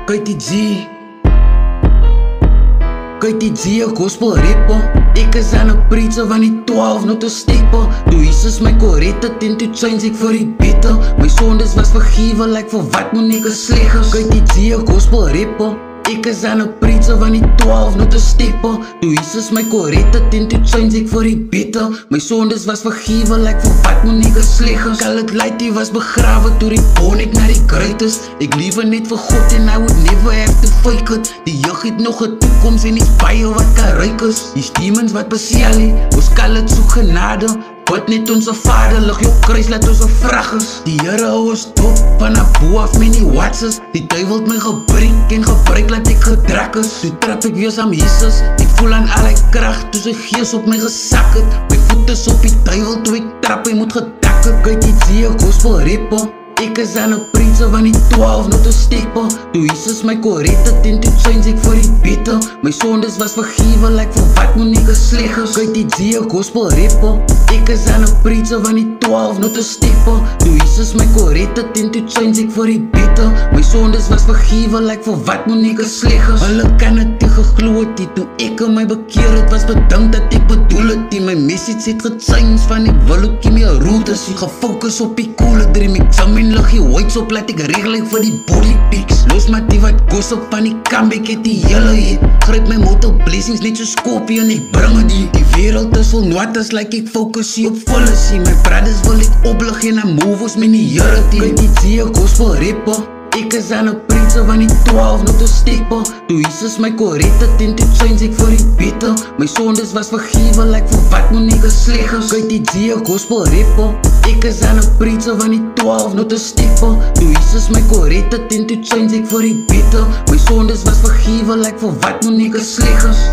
Kyk die G, kyk die G, een gospel rapper. Ek is aan een preacher van die 12 not een stepper. Toe Jesus my korrette teen, toe change ek vir die beter. My sondes was vergewe, like vir wat moet ek sleg is. Kyk die G, een gospel rapper. Ek is aan een preacher van die 12 not een stepper. Toe Jesus my korrette teen, toe change ek vir die beter. My sondes was vergewe, like vir wat moet ek sleg is. Call it light, die was begrawe, toe reborn ek na die kruid is. Ek liewe net vir God en I would never have to fake it. Die jeug het nog een toekomst en die baie wat kan ruik is. Die demons wat beseel he, ons call it so genade. Bid net onze Vader, lig jou kruis, laat ons vrag is. Die Here hou ons dop, van aboe af met die watses. Die duivel het my gebruik en gebruik, laat ek gedrak is. Toe trap ek weer saam Jesus, ek voel aan al die kracht, toe sy gees op my gesak het. My voet is op die duivel, toe ek trap, hy moet gedak het. Kyk die G, een gospel rapper. Ek is aan een preacher van die 12 not een stepper. Toe Jesus my korrette teen, toe change ek vir die beter. My sondes was vergewe, like vir wat moet ek sleg is. Kyk die G, een gospel rapper. Ek is aan een preacher van die 12 not een stepper. Toe Jesus my korrette teen, toe change ek vir die beter. My sondes was vergewe, like vir wat moet ek sleg is. Hulle kan het nie geglo het, toe ek in my bekeer het, was bedankt dat ek bedoel het. My message het gechange van die wil ek nie meer route sien. Gefocus op die coole dream, ek sal my lig die whites op, laat ek regel ek vir die body pics. Los maar die wat goes op van die comeback, het die hele heet. Gryp my motor blessings net so Scorpion, ek bring het die. Die wereld is vol notas, like ek focus hier op volle sien. My brothers wil ek oplig en aan move ons met die Here team. Kyk die G, een gospel rapper. Ek is aan een preacher van die 12 not een stepper. Toe Jesus my korrette teen, toe change ek vir die beter. My sondes was vergewe, like vir wat moet ek sleg is. Kyk die G, een gospel rapper. Ek is aan een preacher van die 12 not een stepper. Toe Jesus my korrette teen, toe change ek vir die beter. My sondes was vergewe, like vir wat moet ek sleg is.